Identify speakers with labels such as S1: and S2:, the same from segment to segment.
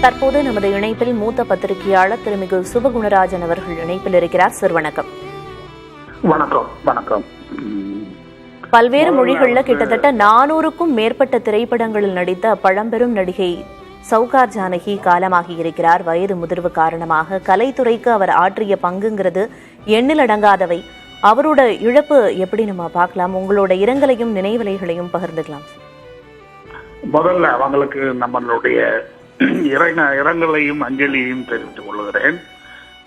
S1: தற்போது நமது இணைப்பில் மூத்த பத்திரிகையாளர் திருமிகு சுபகுணராஜன் அவர்கள் இணைப்பில் இருக்கிறார். சார் வணக்கம்.
S2: வணக்கம். வணக்கம்.
S1: பல்வேறு மொழிகளில் கிட்டத்தட்ட 400க்கும் மேற்பட்ட திரைப்படங்களில் நடித்த பழம்பெரும் நடிகை சௌகார் ஜானகி காலமாகி இருக்கிறார். வயது முதிர்வு காரணமாக கலைத்துறைக்கு அவர் ஆற்றிய பங்குங்கிறது எண்ணில் அடங்காதவை. அவரோட இழப்பு எப்படி நம்ம பார்க்கலாம்? உங்களோட இரங்கலையும் நினைவலைகளையும் பகிர்ந்துக்கலாம்.
S2: முதல்ல அவங்களுக்கு நம்மளுடைய இரங்கலையும் அஞ்சலியையும் தெரிவித்துக் கொள்கிறேன்.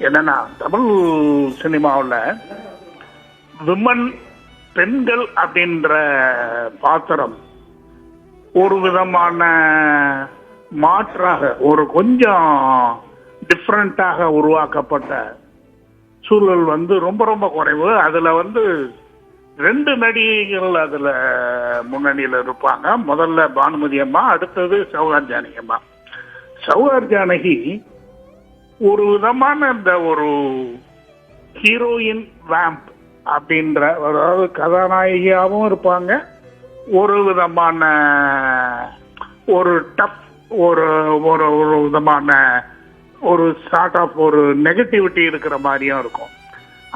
S2: என்னன்னா, தமிழ் சினிமாவில் விமன் பெண்கள் அப்படின்ற பாத்திரம் ஒரு விதமான மாற்றாக ஒரு கொஞ்சம் டிஃப்ரெண்டாக உருவாக்கப்பட்ட சூழல் ரொம்ப ரொம்ப குறைவு. அதுல 2 நடிகைகள் அதுல முன்னணியில் இருப்பாங்க. முதல்ல பானுமதி அம்மா, அடுத்தது சௌகார் ஜானகி அம்மா. சௌகார் ஜானகி ஒரு விதமான இந்த ஒரு ஹீரோயின் வேம்ப் அப்படின்ற, அதாவது கதாநாயகியாகவும் இருப்பாங்க, ஒரு விதமான ஒரு டஃப் ஒரு ஒரு ஒரு விதமான ஒரு சார்ட் ஆஃப் ஒரு நெகட்டிவிட்டி இருக்கிற மாதிரியும் இருக்கும்.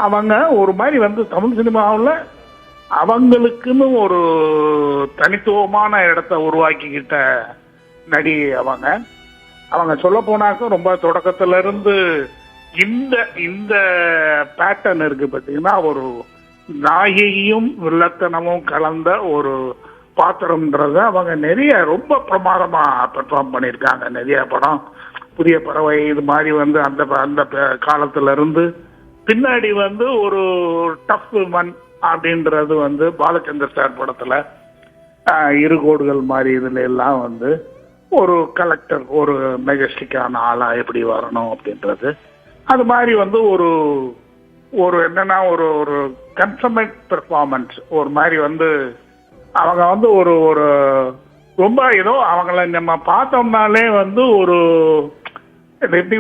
S2: அவங்க ஒரு மாதிரி தமிழ் சினிமாவில் அவங்களுக்குன்னு ஒரு தனித்துவமான இடத்த உருவாக்கிக்கிட்ட நடிகை அவங்க சொல்ல போனாக்க ரொம்ப தொடக்கத்துல இருந்து இந்த இந்த பேட்டர்ன் இருக்கு பார்த்தீங்கன்னா, ஒரு நாயகியும் வில்லத்தனமும் கலந்த ஒரு பாத்திரம்ன்றத அவங்க நிறைய ரொம்ப பிரமாதமா பெர்ஃபார்ம் பண்ணியிருக்காங்க. நிறைய படம், புதிய பறவை இது மாதிரி அந்த அந்த காலத்துல இருந்து பின்னாடி ஒரு டஃப் மன் அப்படின்றது பாலச்சந்தர் சார் படத்துல இரு கோடுகள் மாதிரி இதுல எல்லாம் ஒரு கலெக்டர், ஒரு மெஜஸ்டிக்கான ஆளா எப்படி வரணும் அப்படின்றது, அது மாதிரி ஒரு ஒரு என்னன்னா ஒரு ஒரு கன்சமேட் பெர்ஃபார்மன்ஸ் ஒரு மாதிரி அவங்க ஒரு ஒரு ரொம்ப ஏதோ அவங்கள நம்ம பார்த்தோம்னாலே ஒரு எப்படி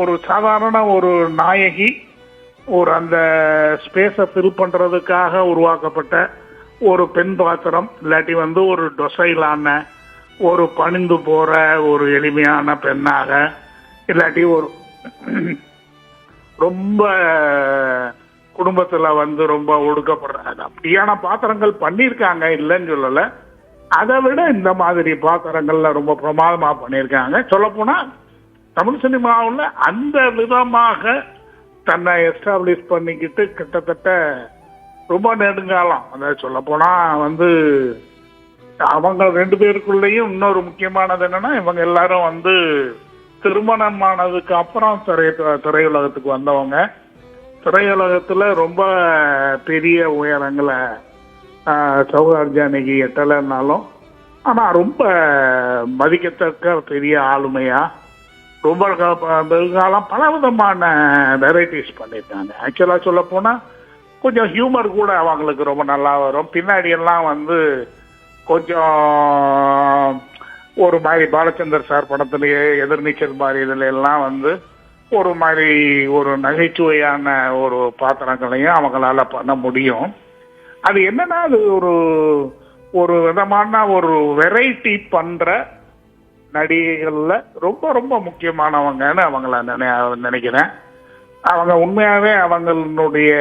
S2: ஒரு சாதாரண ஒரு நாயகி ஒரு அந்த ஸ்பேஸை ஃபில் பண்றதுக்காக உருவாக்கப்பட்ட ஒரு பெண் பாத்திரம், இல்லாட்டி ஒரு டொசைலான ஒரு பணிந்து போற ஒரு எளிமையான பெண்ணாக, இல்லாட்டி ஒரு ரொம்ப குடும்பத்துல ரொம்ப ஒடுக்கப்படுறாங்க அப்படியான பாத்திரங்கள் பண்ணியிருக்காங்க, இல்லைன்னு சொல்லல. அதை விட இந்த மாதிரி பாத்திரங்கள்ல ரொம்ப பிரமாதமா பண்ணியிருக்காங்க. சொல்ல போனா தமிழ் சினிமாவில் அந்த விதமாக தன்னை எஸ்டாப்ளிஷ் பண்ணிக்கிட்டு கிட்டத்தட்ட ரொம்ப நெடுங்காலம், அதாவது சொல்ல போனா அவங்க 2 பேருக்குள்ளேயும் இன்னொரு முக்கியமானது என்னன்னா, இவங்க எல்லாரும் திருமணமானதுக்கு அப்புறம் திரையுலகத்துக்கு வந்தவங்க. திரையுலகத்துல ரொம்ப பெரிய உயரங்களை சௌகார் ஜானகி எட்டலைன்னாலும், ஆனா ரொம்ப மதிக்கத்தக்க பெரிய ஆளுமையா ரொம்ப வெகுகாலம் பல விதமான வெரைட்டிஸ் பண்ணியிருக்காங்க. ஆக்சுவலா சொல்ல போனா கொஞ்சம் ஹியூமர் கூட அவங்களுக்கு ரொம்ப நல்லா வரும். பின்னாடி எல்லாம் கொஞ்சம் ஒரு மாதிரி பாலச்சந்தர் சார் படத்திலேயே எதிர்நீச்சல் மாதிரி இதுல எல்லாம் ஒரு மாதிரி ஒரு நகைச்சுவையான ஒரு பாத்திரங்களையும் அவங்களால பண்ண முடியும். அது என்னன்னா, அது ஒரு ஒரு விதமான ஒரு வெரைட்டி பண்ற நடிகைகள்ல ரொம்ப ரொம்ப முக்கியமானவங்கன்னு அவங்கள நினைக்கிறேன். அவங்க உண்மையாவே அவங்களுடைய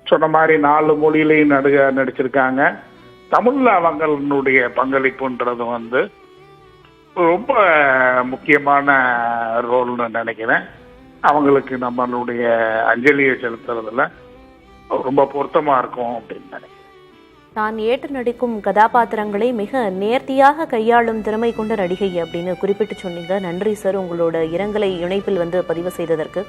S2: சொன்ன மாதிரி 4 மொழியிலையும் நடிச்சிருக்காங்க. தமிழ்ல அவங்களுடைய பங்களிப்புன்றது ரொம்ப முக்கியமான ரோல்னு நினைக்கிறேன். அவங்களுக்கு நம்மளுடைய அஞ்சலியை செலுத்துறதுல ரொம்ப பொருத்தமா இருக்கும் அப்படின்னு நினைக்கிறேன்.
S1: தான் ஏற்று நடிக்கும் கதாபாத்திரங்களை மிக நேர்த்தியாக கையாளும் திறமை கொண்ட நடிகை அப்படின்னு குறிப்பிட்டு சொன்னீங்க. நன்றி சார், உங்களோட இரங்கலை இணைப்பில் பதிவு செய்ததற்கு.